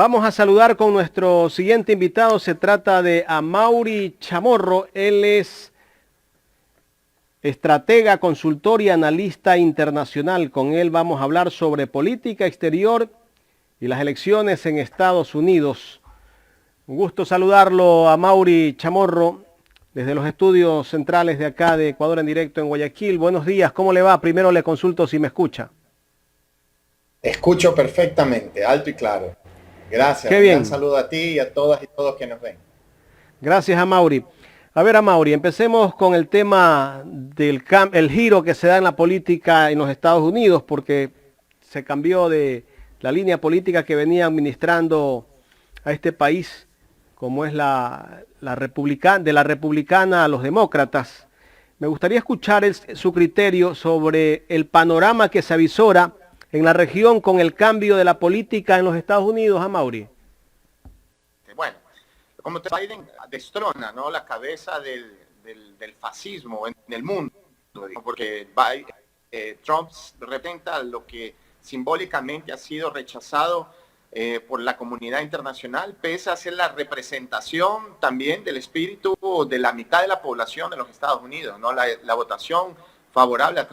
Vamos a saludar con nuestro siguiente invitado. Se trata de Amaury Chamorro. Él es estratega, consultor y analista internacional. Con él vamos a hablar sobre política exterior y las elecciones en Estados Unidos. Un gusto saludarlo, Amaury Chamorro, desde los estudios centrales de acá de Ecuador en directo en Guayaquil. Buenos días, ¿cómo le va? Primero le consulto si me escucha. Escucho perfectamente, alto y claro. Gracias. Qué Un gran bien. saludo a ti y a todas y todos que nos ven. Gracias, Amaury. A ver, Amaury, empecemos con el tema del el giro que se da en la política en los Estados Unidos, porque se cambió de la línea política que venía administrando a este país, como es de la republicana a los demócratas. Me gustaría escuchar su criterio sobre el panorama que se avisora en la región con el cambio de la política en los Estados Unidos, Amaury. Bueno, como Biden destrona, ¿no?, la cabeza del fascismo en el mundo, porque Trump representa lo que simbólicamente ha sido rechazado por la comunidad internacional, pese a ser la representación también del espíritu de la mitad de la población de los Estados Unidos, ¿no? La votación favorable a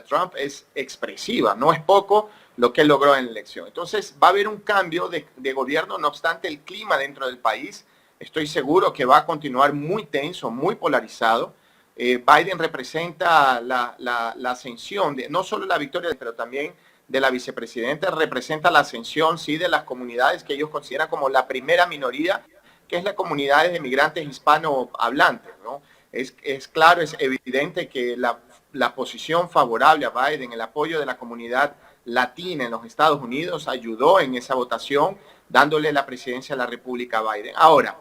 Trump es expresiva, no es poco lo que él logró en la elección. Entonces va a haber un cambio de gobierno, no obstante el clima dentro del país, estoy seguro que va a continuar muy tenso, muy polarizado. Biden representa la ascensión, no solo la victoria, pero también de la vicepresidenta, representa la ascensión, sí, de las comunidades que ellos consideran como la primera minoría, que es la comunidad de migrantes hispanohablantes, ¿no? Es claro, es evidente que la posición favorable a Biden, el apoyo de la comunidad latina en los Estados Unidos ayudó en esa votación, dándole la presidencia a la República a Biden. Ahora,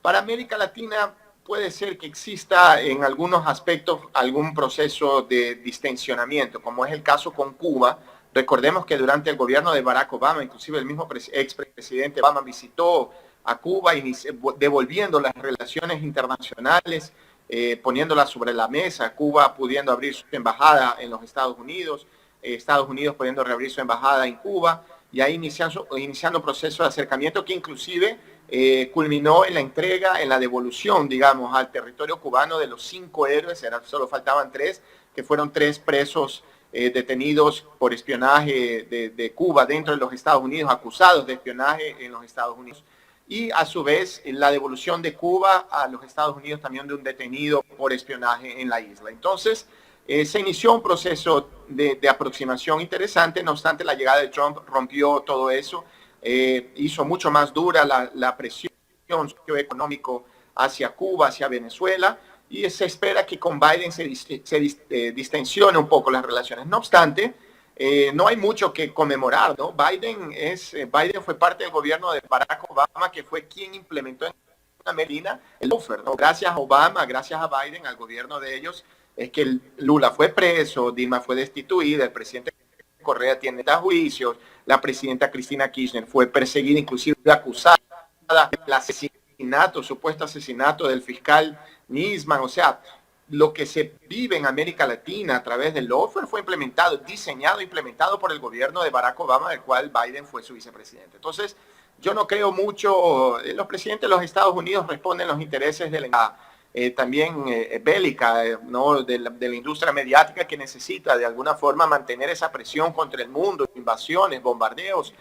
para América Latina puede ser que exista en algunos aspectos algún proceso de distensionamiento, como es el caso con Cuba. Recordemos que durante el gobierno de Barack Obama, inclusive el mismo expresidente Obama visitó a Cuba devolviendo las relaciones internacionales, poniéndolas sobre la mesa, Cuba pudiendo abrir su embajada en los Estados Unidos pudiendo reabrir su embajada en Cuba, y ahí iniciando proceso de acercamiento que inclusive culminó en la entrega, en la devolución, digamos, al territorio cubano de los 5 héroes, solo faltaban 3, que fueron 3 presos detenidos por espionaje de Cuba dentro de los Estados Unidos, acusados de espionaje en los Estados Unidos. Y a su vez la devolución de Cuba a los Estados Unidos también de un detenido por espionaje en la isla. Entonces se inició un proceso de aproximación interesante, no obstante la llegada de Trump rompió todo eso, hizo mucho más dura la presión socioeconómico hacia Cuba, hacia Venezuela, y se espera que con Biden se distensione un poco las relaciones. No obstante, no hay mucho que conmemorar, ¿no? Biden fue parte del gobierno de Barack Obama, que fue quien implementó en América el lawfare, ¿no? Gracias a Obama, gracias a Biden, al gobierno de ellos, es que Lula fue preso, Dilma fue destituida, el presidente Correa tiene juicios, la presidenta Cristina Kirchner fue perseguida, inclusive acusada del asesinato, supuesto asesinato del fiscal Nisman. O sea, lo que se vive en América Latina a través del lawfare fue diseñado, implementado por el gobierno de Barack Obama, del cual Biden fue su vicepresidente. Entonces, yo no creo mucho, los presidentes de los Estados Unidos responden los intereses de la también bélica, ¿no?, de la industria mediática, que necesita de alguna forma mantener esa presión contra el mundo, invasiones, bombardeos,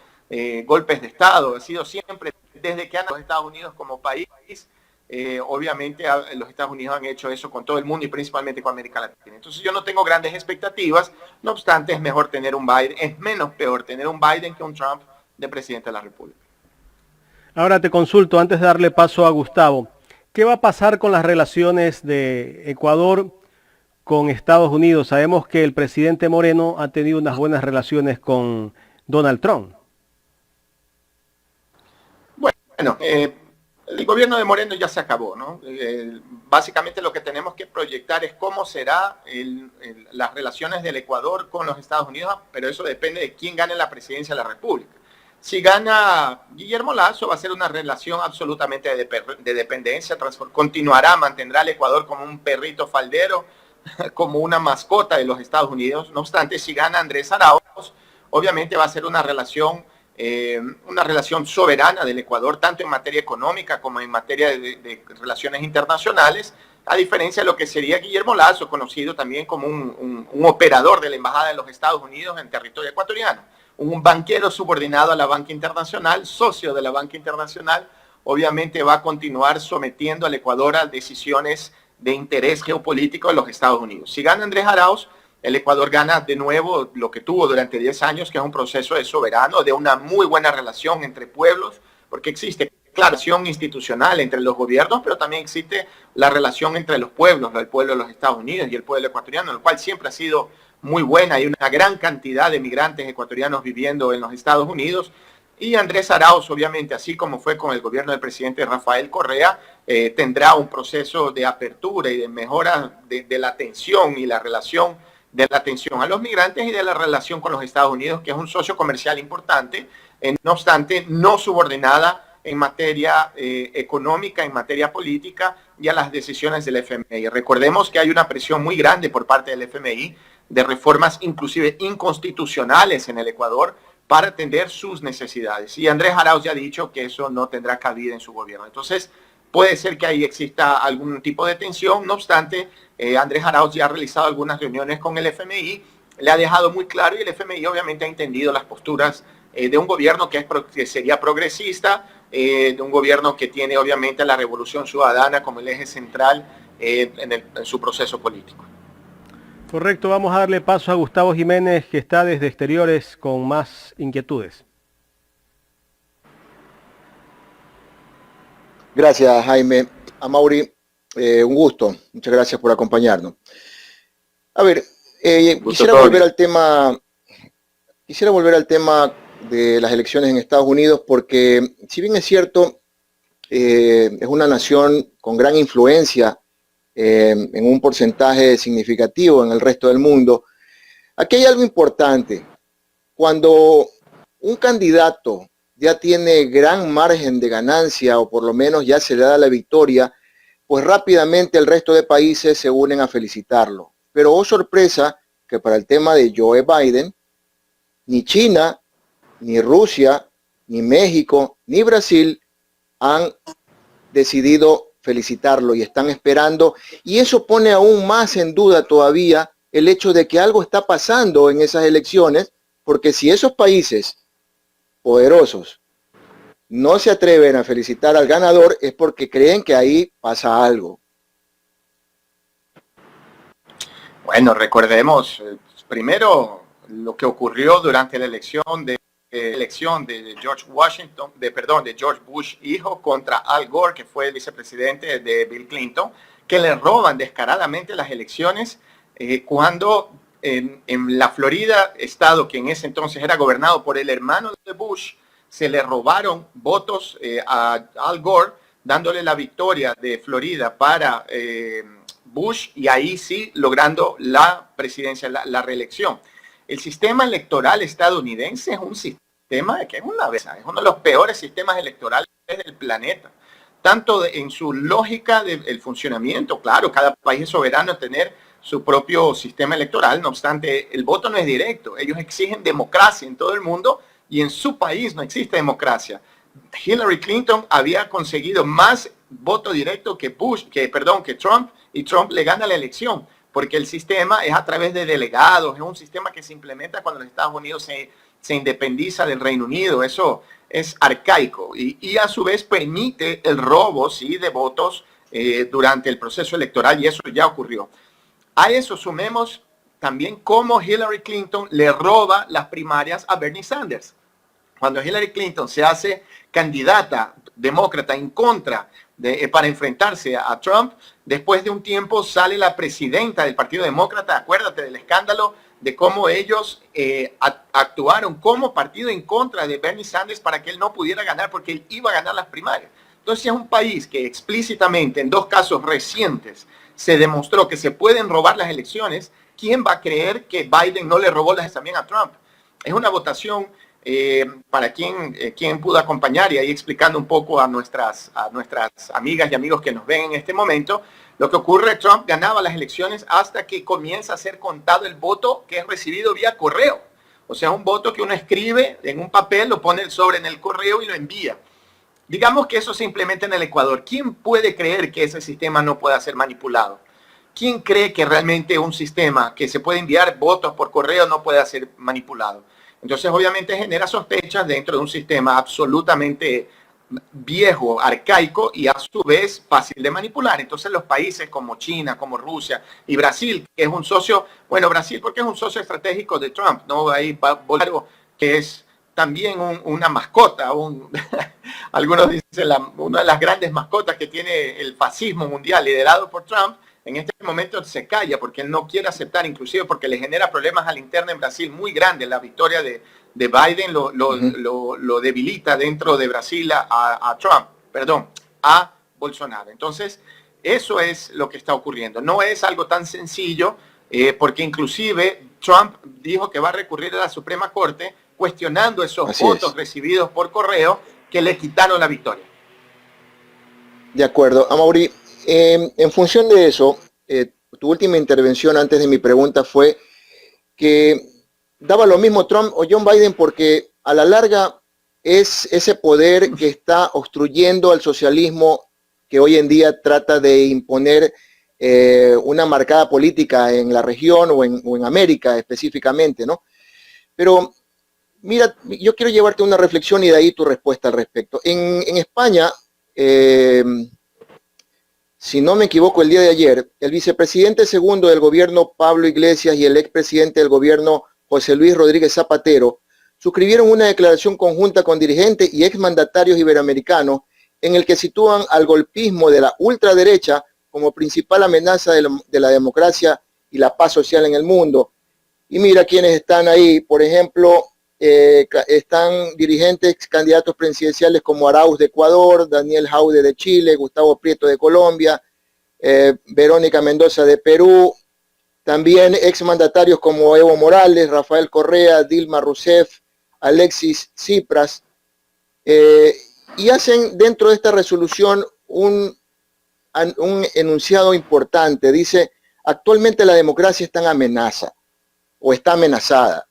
golpes de Estado. Ha sido siempre, desde que han los Estados Unidos como país, obviamente los Estados Unidos han hecho eso con todo el mundo y principalmente con América Latina. Entonces yo no tengo grandes expectativas, no obstante es mejor tener un Biden, es menos peor tener un Biden que un Trump de presidente de la República. Ahora te consulto, antes de darle paso a Gustavo, ¿qué va a pasar con las relaciones de Ecuador con Estados Unidos? Sabemos que el presidente Moreno ha tenido unas buenas relaciones con Donald Trump. Bueno, el gobierno de Moreno ya se acabó, ¿no? Básicamente lo que tenemos que proyectar es cómo será las relaciones del Ecuador con los Estados Unidos, pero eso depende de quién gane la presidencia de la República. Si gana Guillermo Lasso, va a ser una relación absolutamente de dependencia, continuará, mantendrá al Ecuador como un perrito faldero, como una mascota de los Estados Unidos. No obstante, si gana Andrés Arauz, obviamente va a ser una relación una relación soberana del Ecuador, tanto en materia económica como en materia de relaciones internacionales, a diferencia de lo que sería Guillermo Lazo, conocido también como un operador de la Embajada de los Estados Unidos en territorio ecuatoriano, un banquero subordinado a la banca internacional, socio de la banca internacional. Obviamente va a continuar sometiendo al Ecuador a decisiones de interés geopolítico de los Estados Unidos. Si gana Andrés Arauz, el Ecuador gana de nuevo lo que tuvo durante 10 años, que es un proceso de soberano, de una muy buena relación entre pueblos, porque existe relación institucional entre los gobiernos, pero también existe la relación entre los pueblos, el pueblo de los Estados Unidos y el pueblo ecuatoriano, lo cual siempre ha sido muy buena. Hay una gran cantidad de migrantes ecuatorianos viviendo en los Estados Unidos. Y Andrés Arauz, obviamente, así como fue con el gobierno del presidente Rafael Correa, tendrá un proceso de apertura y de mejora de la atención y la relación de la atención a los migrantes y de la relación con los Estados Unidos, que es un socio comercial importante, no obstante, no subordinada en materia económica, en materia política y a las decisiones del FMI. Recordemos que hay una presión muy grande por parte del FMI de reformas inclusive inconstitucionales en el Ecuador para atender sus necesidades. Y Andrés Arauz ya ha dicho que eso no tendrá cabida en su gobierno. Entonces, puede ser que ahí exista algún tipo de tensión. No obstante, Andrés Arauz ya ha realizado algunas reuniones con el FMI, le ha dejado muy claro y el FMI obviamente ha entendido las posturas de un gobierno que sería progresista, de un gobierno que tiene obviamente la revolución ciudadana como el eje central en su proceso político. Correcto, vamos a darle paso a Gustavo Jiménez, que está desde exteriores con más inquietudes. Gracias, Jaime. Amaury, un gusto. Muchas gracias por acompañarnos. A ver, quisiera volver al tema de las elecciones en Estados Unidos, porque si bien es cierto, es una nación con gran influencia en un porcentaje significativo en el resto del mundo, aquí hay algo importante. Cuando un candidato ya tiene gran margen de ganancia, o por lo menos ya se le da la victoria, pues rápidamente el resto de países se unen a felicitarlo. Pero oh sorpresa, que para el tema de Joe Biden, ni China, ni Rusia, ni México, ni Brasil han decidido felicitarlo y están esperando, y eso pone aún más en duda todavía el hecho de que algo está pasando en esas elecciones, porque si esos países poderosos no se atreven a felicitar al ganador es porque creen que ahí pasa algo. Bueno, recordemos primero lo que ocurrió durante la elección de George Bush hijo contra Al Gore, que fue el vicepresidente de Bill Clinton, que le roban descaradamente las elecciones cuando en la Florida, estado que en ese entonces era gobernado por el hermano de Bush, se le robaron votos a Al Gore, dándole la victoria de Florida para Bush, y ahí sí logrando la presidencia, la reelección. El sistema electoral estadounidense es un sistema que es uno de los peores sistemas electorales del planeta. Tanto en su lógica del funcionamiento, claro, cada país es soberano a tener su propio sistema electoral, no obstante, el voto no es directo. Ellos exigen democracia en todo el mundo y en su país no existe democracia. Hillary Clinton había conseguido más voto directo que Trump, y Trump le gana la elección, porque el sistema es a través de delegados, es un sistema que se implementa cuando los Estados Unidos se independiza del Reino Unido. Eso es arcaico y a su vez permite el robo, sí, de votos durante el proceso electoral, y eso ya ocurrió. A eso sumemos también cómo Hillary Clinton le roba las primarias a Bernie Sanders. Cuando Hillary Clinton se hace candidata demócrata en contra para enfrentarse a Trump, después de un tiempo sale la presidenta del Partido Demócrata. Acuérdate del escándalo de cómo ellos actuaron como partido en contra de Bernie Sanders para que él no pudiera ganar, porque él iba a ganar las primarias. Entonces es un país que explícitamente en dos casos recientes se demostró que se pueden robar las elecciones. ¿Quién va a creer que Biden no le robó las también a Trump? Es una votación para quien pudo acompañar, y ahí explicando un poco a nuestras amigas y amigos que nos ven en este momento. Lo que ocurre, Trump ganaba las elecciones hasta que comienza a ser contado el voto que es recibido vía correo. O sea, un voto que uno escribe en un papel, lo pone el sobre en el correo y lo envía. Digamos que eso se implementa en el Ecuador. ¿Quién puede creer que ese sistema no pueda ser manipulado? ¿Quién cree que realmente un sistema que se puede enviar votos por correo no pueda ser manipulado? Entonces, obviamente genera sospechas dentro de un sistema absolutamente viejo, arcaico y a su vez fácil de manipular. Entonces los países como China, como Rusia y Brasil, que es un socio, bueno, Brasil porque es un socio estratégico de Trump, ¿no? Ahí Bolsonaro, que es también una mascota, algunos dicen una de las grandes mascotas que tiene el fascismo mundial liderado por Trump, en este momento se calla porque él no quiere aceptar, inclusive porque le genera problemas a la interna en Brasil muy grandes. La victoria de Biden lo debilita dentro de Brasil a Trump, perdón, a Bolsonaro. Entonces, eso es lo que está ocurriendo. No es algo tan sencillo, porque inclusive Trump dijo que va a recurrir a la Suprema Corte cuestionando esos votos recibidos por correo que le quitaron la victoria. De acuerdo. Amaury, en función de eso, tu última intervención antes de mi pregunta fue que daba lo mismo Trump o John Biden porque a la larga es ese poder que está obstruyendo al socialismo que hoy en día trata de imponer una marcada política en la región o en América específicamente, ¿no? Pero mira, yo quiero llevarte a una reflexión y de ahí tu respuesta al respecto. En España, si no me equivoco, el día de ayer, el vicepresidente segundo del gobierno, Pablo Iglesias, y el expresidente del gobierno, José Luis Rodríguez Zapatero, suscribieron una declaración conjunta con dirigentes y exmandatarios iberoamericanos en el que sitúan al golpismo de la ultraderecha como principal amenaza de la democracia y la paz social en el mundo. Y mira quiénes están ahí. Por ejemplo, están dirigentes candidatos presidenciales como Arauz de Ecuador, Daniel Jaude de Chile, Gustavo Prieto de Colombia, Verónica Mendoza de Perú, también exmandatarios como Evo Morales, Rafael Correa, Dilma Rousseff, Alexis Tsipras, y hacen dentro de esta resolución un enunciado importante. Dice, actualmente la democracia está en amenaza o está amenazada.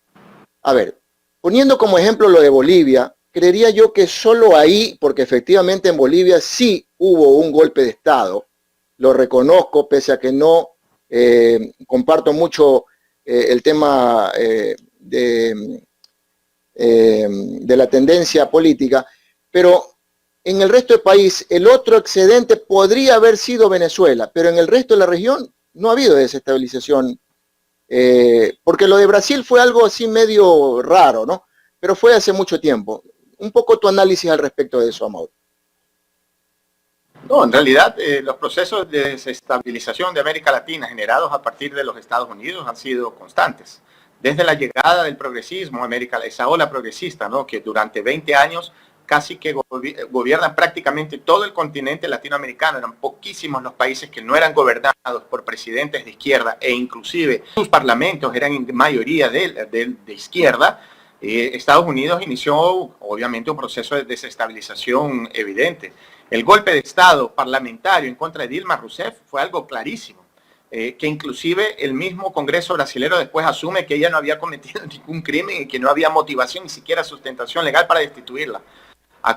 A ver, poniendo como ejemplo lo de Bolivia, creería yo que solo ahí, porque efectivamente en Bolivia sí hubo un golpe de Estado, lo reconozco, pese a que no comparto mucho el tema de la tendencia política, pero en el resto del país el otro excedente podría haber sido Venezuela, pero en el resto de la región no ha habido desestabilización. Porque lo de Brasil fue algo así medio raro, ¿no? Pero fue hace mucho tiempo. Un poco tu análisis al respecto de eso, Amaury. No, en realidad los procesos de desestabilización de América Latina generados a partir de los Estados Unidos han sido constantes. Desde la llegada del progresismo a América, esa ola progresista, ¿no? Que durante 20 años casi que gobiernan prácticamente todo el continente latinoamericano. Eran poquísimos los países que no eran gobernados por presidentes de izquierda e inclusive sus parlamentos eran en mayoría de izquierda. Estados Unidos inició obviamente un proceso de desestabilización evidente. El golpe de Estado parlamentario en contra de Dilma Rousseff fue algo clarísimo. Que inclusive el mismo Congreso brasilero después asume que ella no había cometido ningún crimen y que no había motivación ni siquiera sustentación legal para destituirla.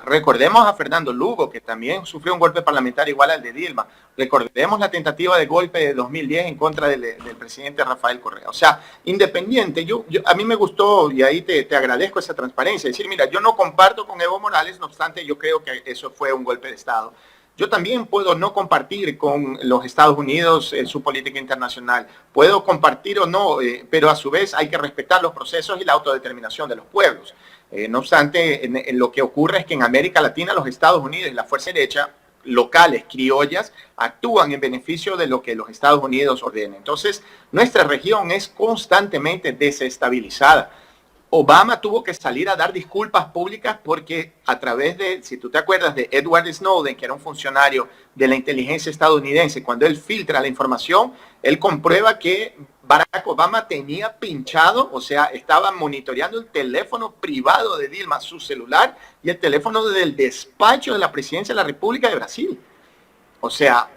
Recordemos a Fernando Lugo, que también sufrió un golpe parlamentario igual al de Dilma. Recordemos la tentativa de golpe de 2010 en contra del presidente Rafael Correa. O sea, independiente, a mí me gustó, y ahí te agradezco esa transparencia, decir, mira, yo no comparto con Evo Morales, no obstante, yo creo que eso fue un golpe de Estado. Yo también puedo no compartir con los Estados Unidos su política internacional. Puedo compartir o no, pero a su vez hay que respetar los procesos y la autodeterminación de los pueblos. No obstante, en lo que ocurre es que en América Latina los Estados Unidos y la fuerza derecha locales, criollas, actúan en beneficio de lo que los Estados Unidos ordenen. Entonces, nuestra región es constantemente desestabilizada. Obama tuvo que salir a dar disculpas públicas porque a través de, si tú te acuerdas de Edward Snowden, que era un funcionario de la inteligencia estadounidense, cuando él filtra la información, él comprueba que Barack Obama tenía pinchado, o sea, estaba monitoreando el teléfono privado de Dilma, su celular, y el teléfono del despacho de la presidencia de la República de Brasil. O sea,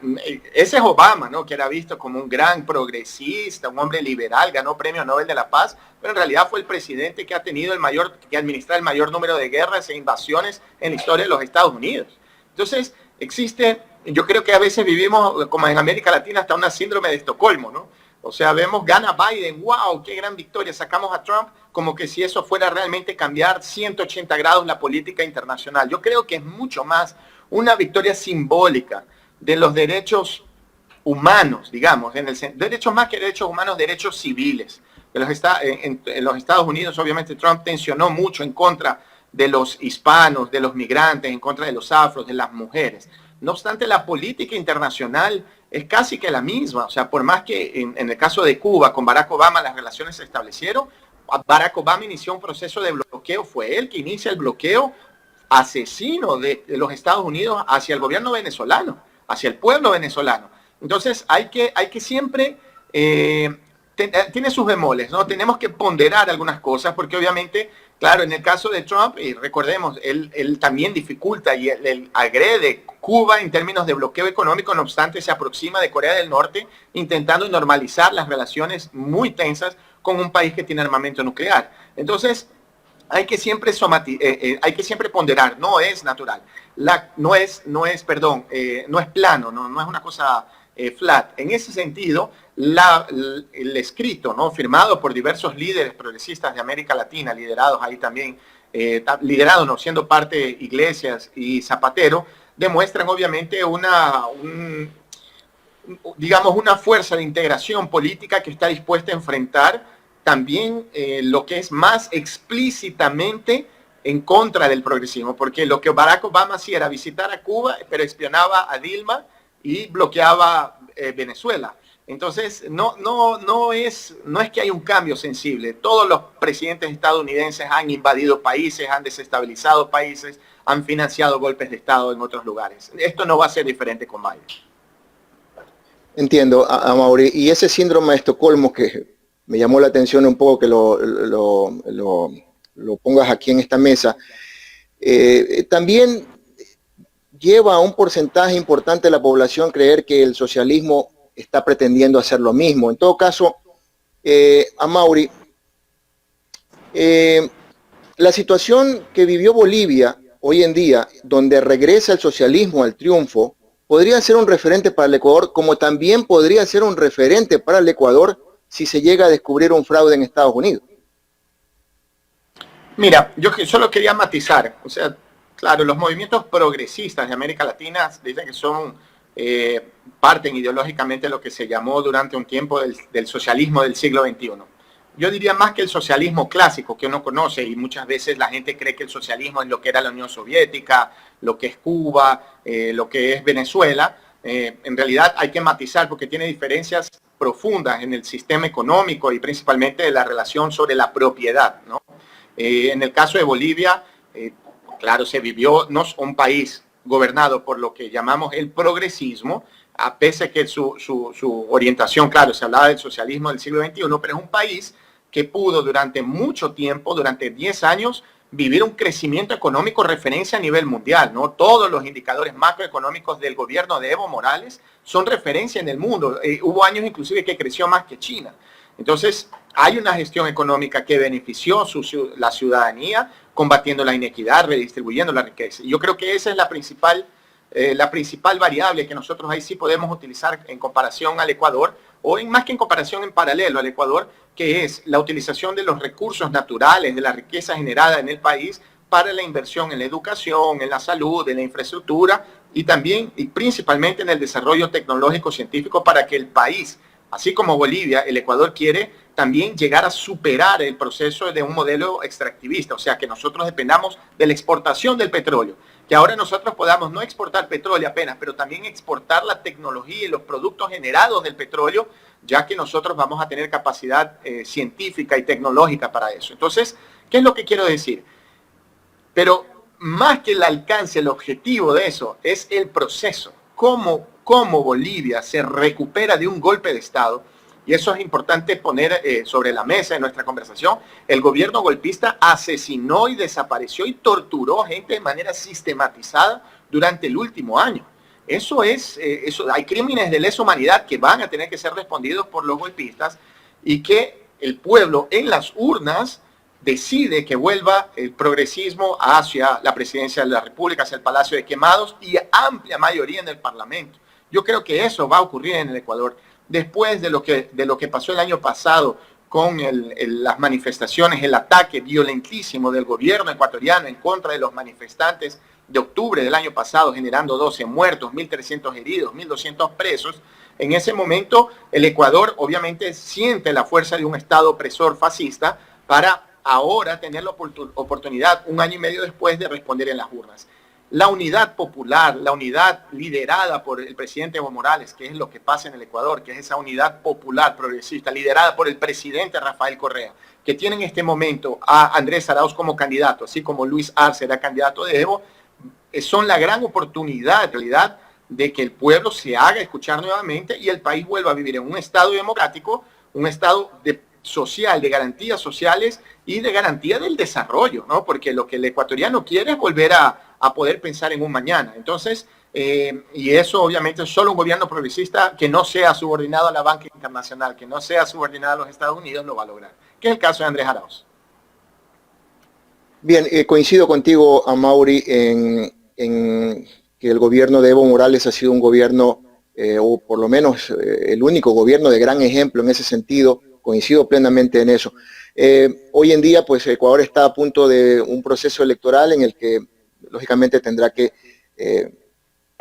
ese es Obama, ¿no? Que era visto como un gran progresista, un hombre liberal, ganó Premio Nobel de la Paz, pero en realidad fue el presidente que ha tenido que administra el mayor número de guerras e invasiones en la historia de los Estados Unidos. Entonces, yo creo que a veces vivimos, como en América Latina, hasta una síndrome de Estocolmo, ¿no? O sea, gana Biden, wow, qué gran victoria, sacamos a Trump, como que si eso fuera realmente cambiar 180 grados la política internacional. Yo creo que es mucho más una victoria simbólica de los derechos humanos, digamos, derechos más que derechos humanos, derechos civiles. En los Estados Unidos, obviamente, Trump tensionó mucho en contra de los hispanos, de los migrantes, en contra de los afros, de las mujeres. No obstante, la política internacional es casi que la misma. O sea, por más que en el caso de Cuba, con Barack Obama, las relaciones se establecieron, Barack Obama inició un proceso de bloqueo, fue él que inicia el bloqueo asesino de los Estados Unidos hacia el gobierno venezolano, hacia el pueblo venezolano. Entonces hay que siempre, tiene sus bemoles, ¿no? Tenemos que ponderar algunas cosas porque obviamente, claro, en el caso de Trump, recordemos, él también dificulta y él agrede Cuba en términos de bloqueo económico, no obstante se aproxima de Corea del Norte intentando normalizar las relaciones muy tensas con un país que tiene armamento nuclear. Entonces, hay que siempre ponderar, no es natural, no es plano, no es una cosa flat. En ese sentido, el escrito, ¿no? Firmado por diversos líderes progresistas de América Latina, liderados ahí también, siendo parte de Iglesias y Zapatero, demuestran obviamente digamos, una fuerza de integración política que está dispuesta a enfrentar también lo que es más explícitamente en contra del progresismo, porque lo que Barack Obama hacía era visitar a Cuba, pero espionaba a Dilma y bloqueaba Venezuela. Entonces, no es que hay un cambio sensible. Todos los presidentes estadounidenses han invadido países, han desestabilizado países, han financiado golpes de Estado en otros lugares. Esto no va a ser diferente con Biden. Entiendo, Amaury. Y ese síndrome de Estocolmo que me llamó la atención un poco que lo pongas aquí en esta mesa, también lleva a un porcentaje importante de la población creer que el socialismo está pretendiendo hacer lo mismo. En todo caso, Amaury, la situación que vivió Bolivia hoy en día, donde regresa el socialismo al triunfo, podría ser un referente para el Ecuador, como también podría ser un referente para el Ecuador si se llega a descubrir un fraude en Estados Unidos. Mira, yo solo quería matizar, o sea, claro, los movimientos progresistas de América Latina dicen que parten ideológicamente de lo que se llamó durante un tiempo del socialismo del siglo XXI. Yo diría más que el socialismo clásico que uno conoce, y muchas veces la gente cree que el socialismo es lo que era la Unión Soviética, lo que es Cuba, lo que es Venezuela. En realidad hay que matizar porque tiene diferencias profundas en el sistema económico y principalmente de la relación sobre la propiedad, ¿no? En el caso de Bolivia, claro, se vivió un país gobernado por lo que llamamos el progresismo, a pesar que su orientación, claro, se hablaba del socialismo del siglo XXI, pero es un país que pudo durante mucho tiempo, durante 10 años, vivir un crecimiento económico referencia a nivel mundial, ¿no? Todos los indicadores macroeconómicos del gobierno de Evo Morales son referencia en el mundo. Hubo años inclusive que creció más que China. Entonces, hay una gestión económica que benefició la ciudadanía, combatiendo la inequidad, redistribuyendo la riqueza. Y yo creo que esa es la principal variable que nosotros ahí sí podemos utilizar en comparación al Ecuador, o más que en comparación, en paralelo al Ecuador, que es la utilización de los recursos naturales, de la riqueza generada en el país para la inversión en la educación, en la salud, en la infraestructura y también y principalmente en el desarrollo tecnológico científico para que el país, así como Bolivia, el Ecuador quiere también llegar a superar el proceso de un modelo extractivista, o sea, que nosotros dependamos de la exportación del petróleo, que ahora nosotros podamos no exportar petróleo apenas, pero también exportar la tecnología y los productos generados del petróleo, ya que nosotros vamos a tener capacidad científica y tecnológica para eso. Entonces, ¿qué es lo que quiero decir? Pero más que el alcance, el objetivo de eso es el proceso, cómo Bolivia se recupera de un golpe de Estado. Y eso es importante poner sobre la mesa en nuestra conversación. El gobierno golpista asesinó y desapareció y torturó gente de manera sistematizada durante el último año. hay crímenes de lesa humanidad que van a tener que ser respondidos por los golpistas y que el pueblo en las urnas decide que vuelva el progresismo hacia la presidencia de la República, hacia el Palacio de Quemados y amplia mayoría en el Parlamento. Yo creo que eso va a ocurrir en el Ecuador. Después de lo que pasó el año pasado con las manifestaciones, el ataque violentísimo del gobierno ecuatoriano en contra de los manifestantes de octubre del año pasado, generando 12 muertos, 1.300 heridos, 1.200 presos, en ese momento el Ecuador obviamente siente la fuerza de un Estado opresor fascista para ahora tener la oportunidad, un año y medio después, de responder en las urnas. La unidad popular, la unidad liderada por el presidente Evo Morales, que es lo que pasa en el Ecuador, que es esa unidad popular progresista, liderada por el presidente Rafael Correa, que tiene en este momento a Andrés Arauz como candidato, así como Luis Arce era candidato de Evo, son la gran oportunidad, en realidad, de que el pueblo se haga escuchar nuevamente y el país vuelva a vivir en un Estado democrático, un Estado social, de garantías sociales y de garantía del desarrollo, ¿no? Porque lo que el ecuatoriano quiere es volver a poder pensar en un mañana. Entonces, y eso obviamente solo un gobierno progresista que no sea subordinado a la banca internacional, que no sea subordinado a los Estados Unidos, lo va a lograr. Que es el caso de Andrés Arauz. Bien, coincido contigo, Amaury, en que el gobierno de Evo Morales ha sido un gobierno, o por lo menos el único gobierno de gran ejemplo en ese sentido. Coincido plenamente en eso. Hoy en día, pues Ecuador está a punto de un proceso electoral en el que, lógicamente, tendrá que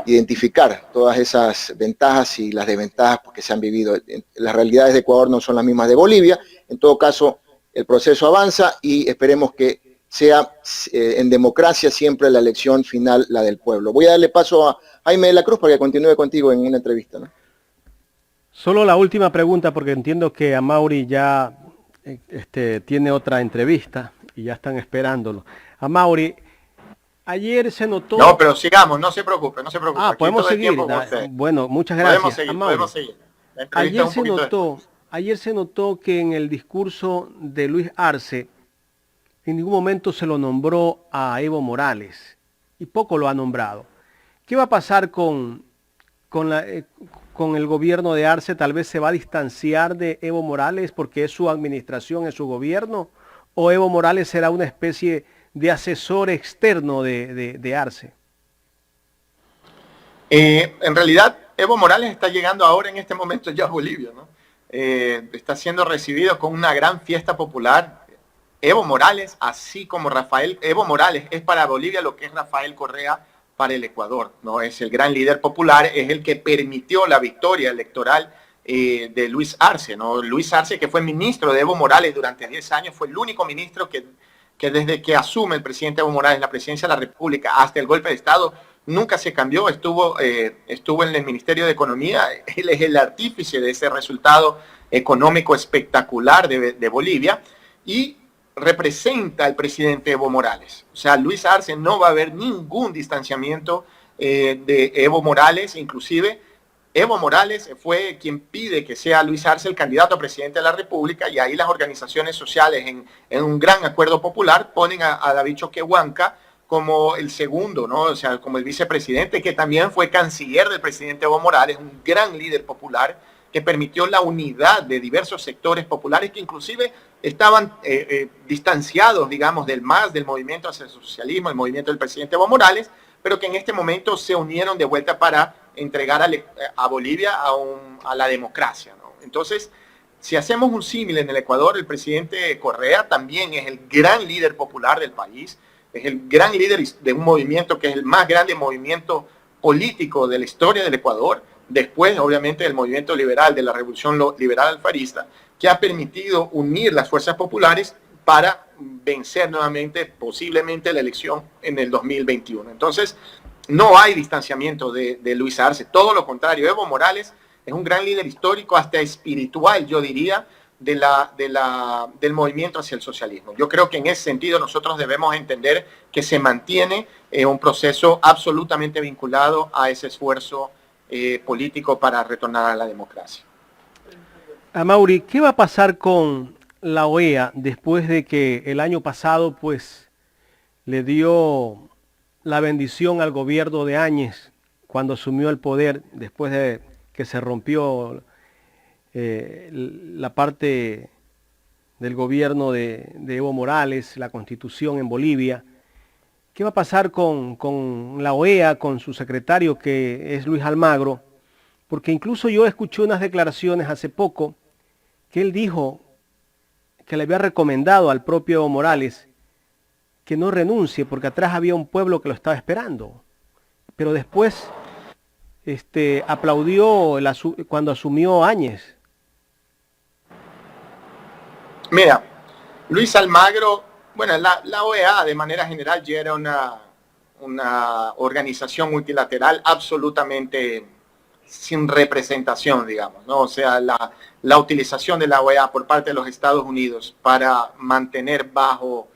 identificar todas esas ventajas y las desventajas que se han vivido. Las realidades de Ecuador no son las mismas de Bolivia. En todo caso, el proceso avanza y esperemos que sea en democracia siempre la elección final, la del pueblo. Voy a darle paso a Jaime de la Cruz para que continúe contigo en una entrevista, ¿no? Solo la última pregunta, porque entiendo que Amaury ya tiene otra entrevista y ya están esperándolo. Amaury, ayer se notó... No, pero sigamos, no se preocupe, no se preocupe. Ah, podemos seguir. Bueno, muchas gracias. Podemos seguir. Ayer se notó que en el discurso de Luis Arce en ningún momento se lo nombró a Evo Morales y poco lo ha nombrado. ¿Qué va a pasar con el gobierno de Arce? ¿Tal vez se va a distanciar de Evo Morales porque es su administración, es su gobierno? ¿O Evo Morales será una especie de asesor externo de Arce? En realidad, Evo Morales está llegando ahora en este momento ya a Bolivia, ¿no? Está siendo recibido con una gran fiesta popular. Evo Morales, así como Evo Morales es para Bolivia lo que es Rafael Correa para el Ecuador, ¿no? Es el gran líder popular, es el que permitió la victoria electoral de Luis Arce, ¿no? Luis Arce, que fue ministro de Evo Morales durante 10 años, fue el único ministro que desde que asume el presidente Evo Morales la presidencia de la República hasta el golpe de Estado, nunca se cambió, estuvo en el Ministerio de Economía, él es el artífice de ese resultado económico espectacular de Bolivia, y representa al presidente Evo Morales. O sea, Luis Arce no va a haber ningún distanciamiento de Evo Morales, inclusive Evo Morales fue quien pide que sea Luis Arce el candidato a presidente de la República, y ahí las organizaciones sociales en un gran acuerdo popular ponen a David Choquehuanca como el segundo, ¿no? O sea, como el vicepresidente, que también fue canciller del presidente Evo Morales, un gran líder popular que permitió la unidad de diversos sectores populares que inclusive estaban distanciados, digamos, del movimiento hacia el socialismo, el movimiento del presidente Evo Morales, pero que en este momento se unieron de vuelta para entregar a Bolivia a la democracia, ¿no? Entonces, si hacemos un símil en el Ecuador, el presidente Correa también es el gran líder popular del país, es el gran líder de un movimiento que es el más grande movimiento político de la historia del Ecuador, después obviamente del movimiento liberal, de la revolución liberal alfarista, que ha permitido unir las fuerzas populares para vencer nuevamente posiblemente la elección en el 2021. Entonces, no hay distanciamiento de Luis Arce, todo lo contrario. Evo Morales es un gran líder histórico, hasta espiritual, yo diría, del movimiento hacia el socialismo. Yo creo que en ese sentido nosotros debemos entender que se mantiene un proceso absolutamente vinculado a ese esfuerzo político para retornar a la democracia. Amaury, ¿qué va a pasar con la OEA después de que el año pasado pues le dio la bendición al gobierno de Áñez cuando asumió el poder, después de que se rompió la parte del gobierno de Evo Morales, la constitución en Bolivia. ¿Qué va a pasar con la OEA, con su secretario que es Luis Almagro? Porque incluso yo escuché unas declaraciones hace poco que él dijo que le había recomendado al propio Evo Morales que no renuncie porque atrás había un pueblo que lo estaba esperando. Pero después aplaudió cuando asumió Áñez. Mira, Luis Almagro, bueno, la OEA de manera general ya era una organización multilateral absolutamente sin representación, digamos, ¿no? O sea, la utilización de la OEA por parte de los Estados Unidos para mantener bajo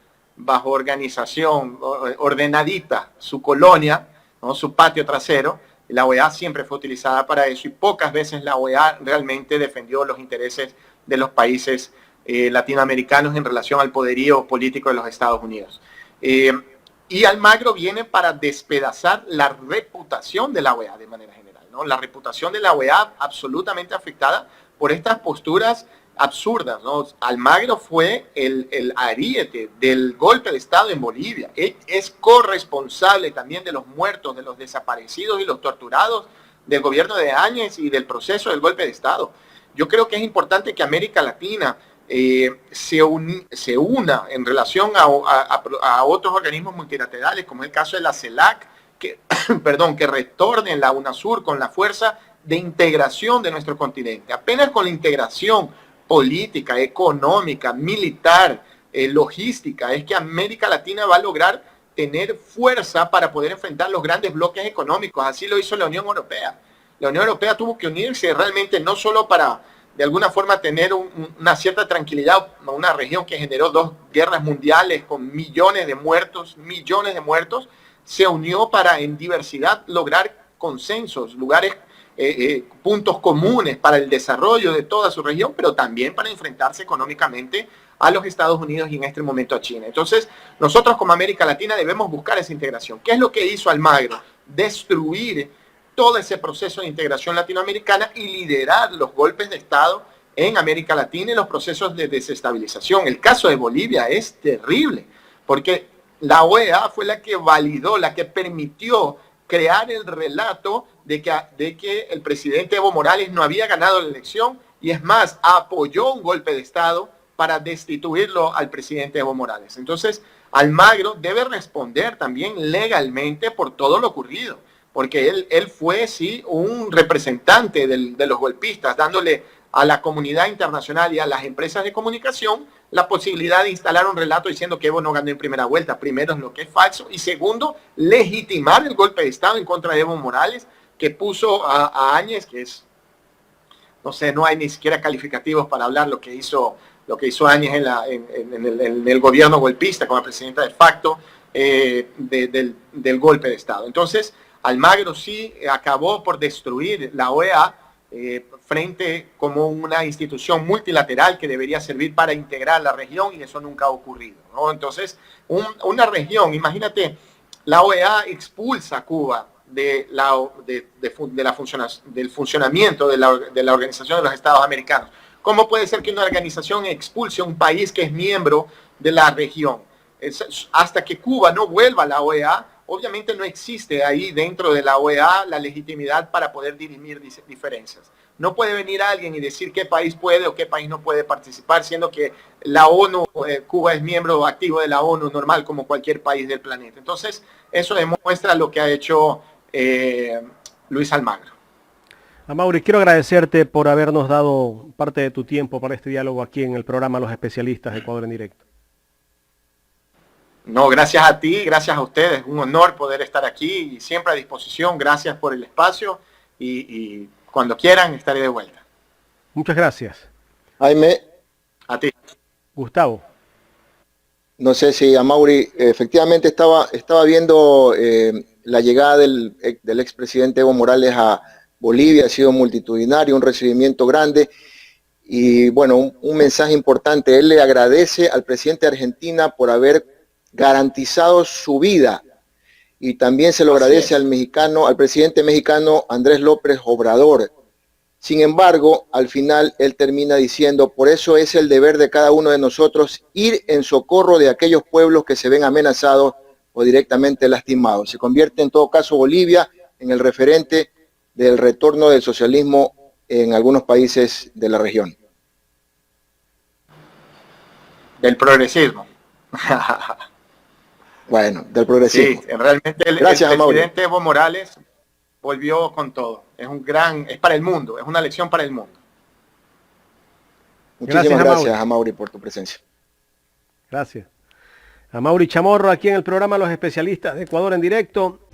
organización ordenadita su colonia, ¿no? Su patio trasero, la OEA siempre fue utilizada para eso y pocas veces la OEA realmente defendió los intereses de los países latinoamericanos en relación al poderío político de los Estados Unidos. Y Almagro viene para despedazar la reputación de la OEA de manera general, ¿no? La reputación de la OEA absolutamente afectada por estas posturas absurdas, ¿no? Almagro fue el ariete del golpe de Estado en Bolivia. Él es corresponsable también de los muertos, de los desaparecidos y los torturados del gobierno de Áñez y del proceso del golpe de Estado. Yo creo que es importante que América Latina se una en relación a otros organismos multilaterales, como es el caso de la CELAC, que retornen la UNASUR con la fuerza de integración de nuestro continente. Apenas con la integración política, económica, militar, logística, es que América Latina va a lograr tener fuerza para poder enfrentar los grandes bloques económicos. Así lo hizo la Unión Europea. La Unión Europea tuvo que unirse realmente no solo para de alguna forma tener una cierta tranquilidad, una región que generó 2 guerras mundiales con millones de muertos, se unió para en diversidad lograr consensos, puntos comunes para el desarrollo de toda su región, pero también para enfrentarse económicamente a los Estados Unidos y en este momento a China. Entonces, nosotros como América Latina debemos buscar esa integración. ¿Qué es lo que hizo Almagro? Destruir todo ese proceso de integración latinoamericana y liderar los golpes de Estado en América Latina y los procesos de desestabilización. El caso de Bolivia es terrible, porque la OEA fue la que validó, la que permitió crear el relato de que el presidente Evo Morales no había ganado la elección y es más, apoyó un golpe de Estado para destituirlo al presidente Evo Morales. Entonces, Almagro debe responder también legalmente por todo lo ocurrido, porque él fue, sí, un representante de los golpistas, dándole a la comunidad internacional y a las empresas de comunicación la posibilidad de instalar un relato diciendo que Evo no ganó en primera vuelta. Primero, es lo que es falso, y segundo, legitimar el golpe de Estado en contra de Evo Morales, que puso a Áñez, que es, no sé, no hay ni siquiera calificativos para hablar lo que hizo Áñez en el gobierno golpista como presidenta de facto del golpe de Estado. Entonces, Almagro sí acabó por destruir la OEA frente como una institución multilateral que debería servir para integrar la región, y eso nunca ha ocurrido, ¿no? Entonces, una región, imagínate, la OEA expulsa a Cuba del funcionamiento de la Organización de los Estados Americanos. ¿Cómo puede ser que una organización expulse a un país que es miembro de la región? Hasta que Cuba no vuelva a la OEA, obviamente no existe ahí dentro de la OEA la legitimidad para poder dirimir diferencias. No puede venir alguien y decir qué país puede o qué país no puede participar, siendo que la ONU, Cuba es miembro activo de la ONU normal como cualquier país del planeta. Entonces, eso demuestra lo que ha hecho Luis Almagro. Amaury, quiero agradecerte por habernos dado parte de tu tiempo para este diálogo aquí en el programa Los Especialistas de Ecuador en Directo. No, gracias a ti, gracias a ustedes. Un honor poder estar aquí y siempre a disposición. Gracias por el espacio y cuando quieran estaré de vuelta. Muchas gracias. Jaime. A ti. Gustavo. No sé si Amaury, efectivamente estaba viendo la llegada del expresidente Evo Morales a Bolivia, ha sido multitudinario, un recibimiento grande y bueno, un mensaje importante. Él le agradece al presidente de Argentina por haber garantizado su vida y también se lo Así agradece es. al mexicano, al presidente mexicano Andrés López Obrador. Sin embargo, al final él termina diciendo, por eso es el deber de cada uno de nosotros ir en socorro de aquellos pueblos que se ven amenazados o directamente lastimados. Se convierte en todo caso Bolivia en el referente del retorno del socialismo en algunos países de la región. Del progresismo. Bueno, del Sí, progresismo. realmente el Gracias, Amaury. presidente Evo Morales volvió con todo. Es para el mundo, es una lección para el mundo. Muchísimas Gracias, gracias, Amaury. Amaury, por tu presencia. Gracias. Amaury Chamorro aquí en el programa Los Especialistas de Ecuador en Directo.